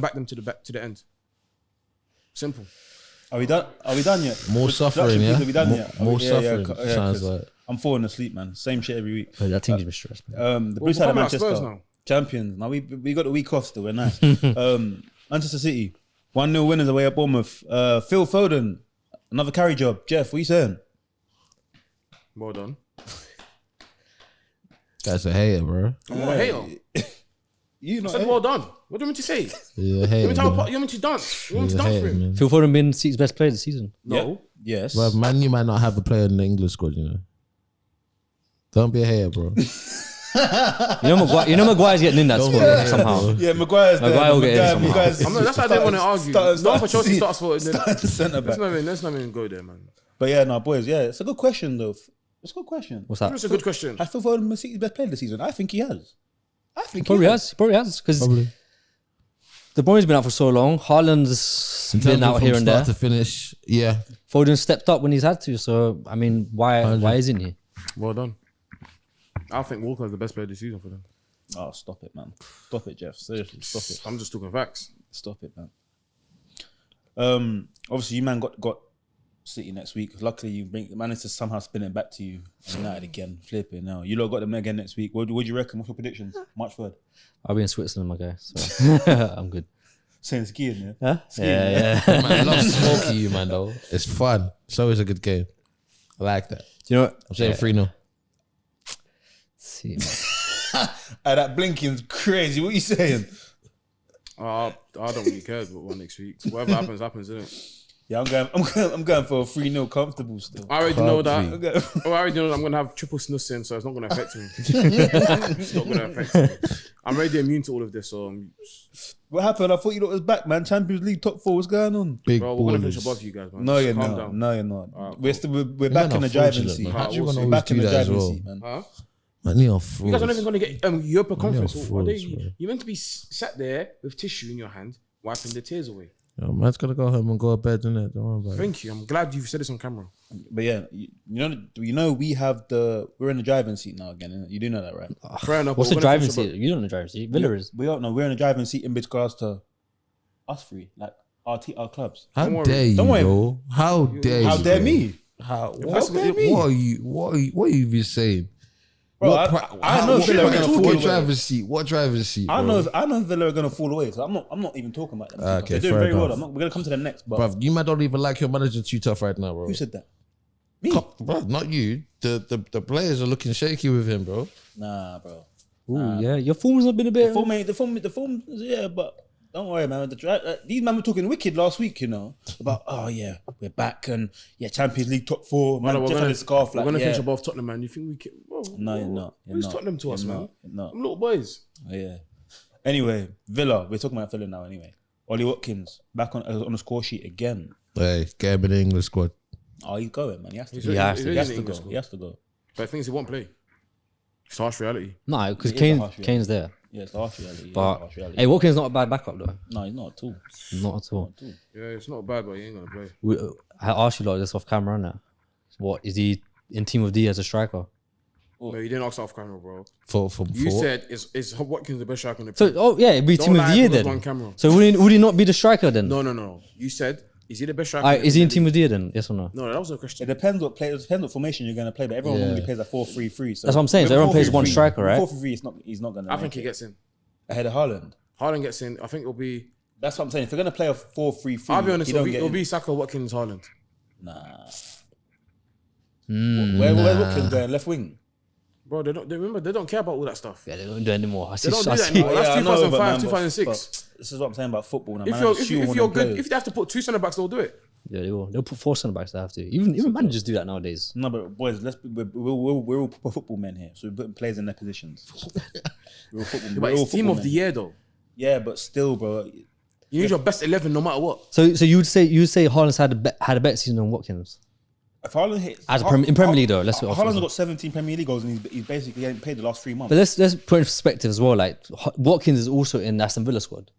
back them to the end. Simple. Are we done? Are we done yet? More suffering, yeah. Are we done yet? More suffering. Yeah, Sounds 'cause like. I'm falling asleep, man. Same shit every week. I think it's stressed. The We're Blue side of coming out Spurs Manchester now. champions. Now we got the week off still. We're nice. Manchester City 1-0 winners away at Bournemouth. Phil Foden, another carry job. Jeff, what are you saying? Well done. That's a hater, bro. I'm a hater. You I know, said well done. What do you want me to say? You're a You hater. want me to dance? You want me to You're a dance for hater, him? man. Phil Foden been City's best player this season. No. yes. But man, you might not have a player in the English squad, you know. Don't be a hater, bro. You know Maguire's getting in that Don't squad worry, somehow. bro. Yeah, Maguire's there. Maguire will get in somehow. Maguire's That's why I didn't want to argue. No one for Chelsea starts for. centre back. Let's not even go there, man. But yeah, no, boys, yeah, it's a good question though. It's a good question. What's that? That's a good question. Has Phil Foden been City's best player this season? I think he has. I think Probably he has. Because Probably. the boy's been out for so long. Haaland's In been terms out of here from and there. start to finish, yeah. Foden stepped up when he's had to. So I mean, why isn't he? Well done. I think Walker's the best player this season for them. Oh, stop it, man. Stop it, Jeff. Seriously, stop it. I'm just talking facts. Stop it, man. Obviously, you man got City next week. Luckily, you managed to somehow spin it back to you. United again, flipping now. You lot got them again next week. What do you reckon? What's your predictions? March 3rd. I'll be in Switzerland, my guy. So I'm good. Saying skiing, yeah. Huh? Skiing, Yeah. Man, I love smoky you, man, though. It's fun. It's always a good game. I like that. Do you know what? I'm saying 3-0. See, That blinking's crazy. What are you saying? I don't really care about one next week. Whatever happens, isn't it? Yeah, I'm going for a 3-0 comfortable still. I already know that. I'm going- I already know that I'm gonna have triple snussing, so it's not gonna affect me. It's not gonna affect me. I'm already immune to all of this, so What happened? I thought you lot was back, man. Champions League top 4. What's going on? Big bro, we're gonna finish ballers. above you guys, man. No, Just you're calm not. down. No, you're not. Alright, we're cool. still, we're Man, back in the driving unfortunate, seat. man. How do you We'll gonna see. always Back in do the that as driving well? seat, man. Huh? Man, you're You guys are not frauds. even gonna get Europa Conference. frauds, Are they? bro. You're meant to be sat there with tissue in your hand, wiping the tears away. Yo, man's gonna go home and go to bed, innit? Don't worry about it. Thank you. I'm glad you've said this on camera. But yeah, you know, we're in the driving seat now again. Innit? You do know that, right? Fair enough. what's but the we're gonna driving finish above- seat? You're not in the driving seat. Villa is. We don't know. We're in the driving seat in regards to us three, like our clubs. How Don't worry. dare you, Don't worry. bro? How dare you? How dare bro? me? How? That's What, what- what are you even saying? Bro, What I know what Villa are what gonna talking fall away. driver's seat? What driver's seat? I bro? know Villa are gonna fall away, so I'm not even talking about them. Okay, They're doing fair very well. enough. We're gonna come to them next, but Bruv, you man don't even like your manager too tough right now, bro. who said that? Me? Bruv, not you. The players are looking shaky with him, bro. Nah, bro. Ooh, yeah. Your form's not been a bit. The form, yeah, but don't worry, man. These men were talking wicked last week, you know, about we're back and Champions League top 4. Man, We're just gonna, had a scarf we're like gonna yeah. finish above Tottenham, man. You think we can? Bro, No, you're not. Who's Tottenham to us, man? No. I'm little boys. Yeah. Anyway, Villa. We're talking about Villa now. Anyway, Ollie Watkins back on the score sheet again. Hey, get him in the English squad. Oh, he's going, man. He has to. He's Go. ready- has he's to. He ready has in to the go. English He has to go. But I think he won't play. It's harsh reality. No, because It is a harsh reality. Kane's there. Yeah, it's the harsh reality. Yeah, But the harsh reality. hey, Watkins not a bad backup though. No, he's not at all. Not at all. Yeah, it's not bad, but he ain't gonna play. I asked you like this off camera now. What is he in team of D as a striker? No, you didn't ask off camera, bro. For You what? said is Watkins the best striker on the So Prem? yeah, it'd be Don't team of lie the year because then. on camera. So would he not be the striker then? No. You said Is he the best striker? Is he in team with you then? Yes or no? No, that was no It question. depends what formation you're going to play, but everyone normally plays a 4-3-3. So That's what I'm saying. So everyone plays one striker, right? 4-3-3, he's not going to. I think he gets in. ahead of Haaland. Haaland gets in. I think it'll be. That's what I'm saying. If you're going to play a 4-3-3, I'll be honest. he don't It'll get be in. Saka, Watkins, Haaland. Nah. Where's Watkins going? Left wing. Bro, they don't care about all that stuff. Yeah, they don't do it anymore. They don't do that anymore. That's I know, but 2005, man, 2006. but this is what I'm saying about football. Now, If man, you're just shoehorn if you're them good, players. if they have to put 2 centre backs, they'll do it. Yeah, they will. They'll put 4 centre backs. They have to. Even managers do that nowadays. No, but boys, we're all proper football men here, so we're putting players in their positions. We're all football. But we're all it's team football of the men. year though. Yeah, but still, bro. You need your best 11 no matter what. So you would say Haaland's had a better season than Watkins If Haaland hits in Premier League though. Let's be honest. Haaland's got 17 Premier League goals and he's basically getting paid the last 3 months. But let's put in perspective as well. Like Watkins is also in the Aston Villa squad.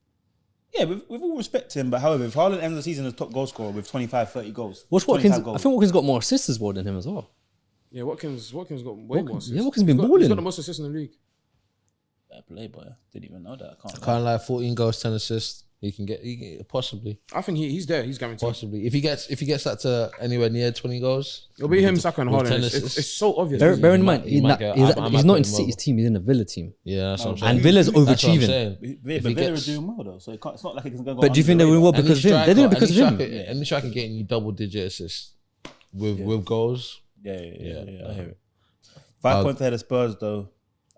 Yeah, with all respect to him, but however, if Haaland ends the season as top goal scorer with 25-30 goals, What's Watkins? 25 goals. I think Watkins got more assists as well than him as well. Yeah, Watkins got way more assists. Yeah, Watkins been He's balling. got the most assists in the league. Fair play, boy. Didn't even know that. I can't. Kind of like 14 goals, 10 assists. He can possibly. I think he's there. He's guaranteed. Possibly. If he gets that to anywhere near 20 goals, It'll be him, Saka, and with Haaland. 10 It's assists. so obvious. Bear in mind, he might get- I might he's put not in him City's over. team. He's in the Villa team. Yeah, that's what I'm saying. And Villa's That's what I'm overachieving. saying. But If he Villa gets- are doing well though, so it's not like he can go. But do you think they win well because of him? They do it because of him. Any striker getting you double-digit assists with goals. Yeah, I hear it. 5 points ahead of Spurs though.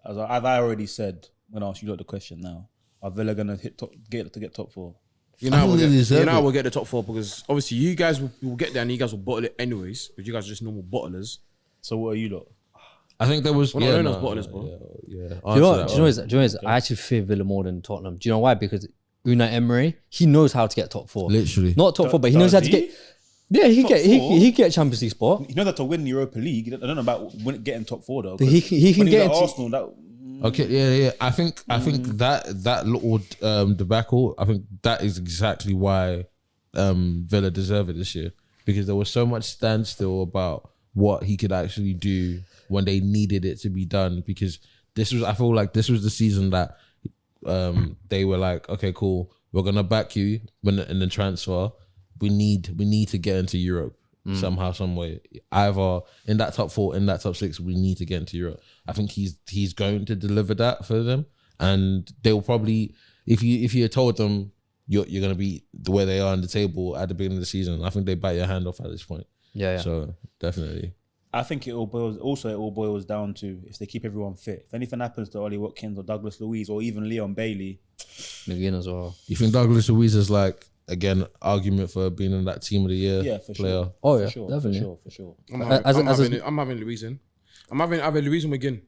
As I already said when I asked you the question now, are Villa gonna get top 4? You know, I think we'll they deserve it. we'll get the top 4 because obviously you guys will get there and you guys will bottle it anyways. But you guys are just normal bottlers. So what are you lot? I think there was. We're not known as bottlers, bro. Yeah. Do you know what? I actually fear Villa more than Tottenham. Do you know why? Because Unai Emery, he knows how to get top 4. Literally. Not top 4, but he knows how to get. Yeah, he get a Champions League spot. You know that to win the Europa League, I don't know about getting top 4 though. But he can when he get was at into. Arsenal. That Okay, yeah. I think that little debacle. I think that is exactly why Villa deserve it this year, because there was so much standstill about what he could actually do when they needed it to be done. Because I feel like this was the season that they were like, okay, cool, we're gonna back you in the transfer. We need to get into Europe. Somehow, some way, either in that top 4, in that top 6, we need to get into Europe. I think he's going to deliver that for them, and they'll probably, if you had told them you're going to be where they are on the table at the beginning of the season, I think they bite your hand off at this point. Yeah. So definitely, I think it all boils down to if they keep everyone fit. If anything happens to Ollie Watkins or Douglas Luiz or even Leon Bailey, McGinn as well. you think Douglas Luiz is like, again, argument for being in that team of the year for player? sure. Oh For yeah, sure, definitely. for sure. I'm having Luiz in. I'm having either Luiz or McGinn.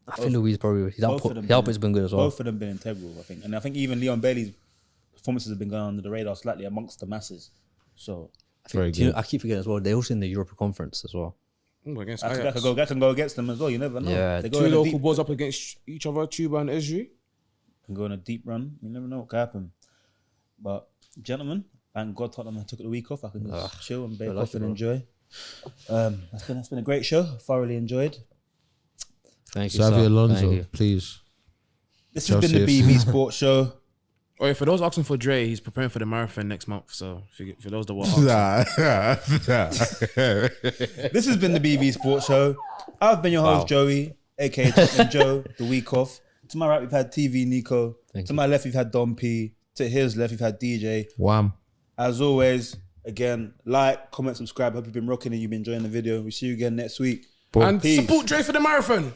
I think Luis probably his Both of them output's been good as well. Both of them been integral, I think, and I think even Leon Bailey's performances have been going under the radar slightly amongst the masses. So Very Do you good. know, I keep forgetting as well. They're also in the Europa Conference as well. Ooh, against that Ajax. can go against them as well. You never know. Yeah, they go Two in a local deep, balls up against each other, Tuba and Esri. can go on a deep run. You never know what can happen. But gentlemen, thank God Tottenham took the week off. I can just chill and bake off and enjoy. That's been a great show. Thoroughly enjoyed. Thank you, Xavi sir. Thank Alonso, you. please. This has been the BV Sports Show. Oh yeah, for those asking for Dre, he's preparing for the marathon next month. So for those that were asking, This has been the BV Sports Show. I've been your host, Joey, aka Tottenham Joe, the week off. To my right, we've had TV Nico. To my left, we've had Don P. To his left, we've had DJ. Wham. As always, again, like, comment, subscribe. Hope you've been rocking and you've been enjoying the video. We'll see you again next week. and Peace. support Dre for the marathon.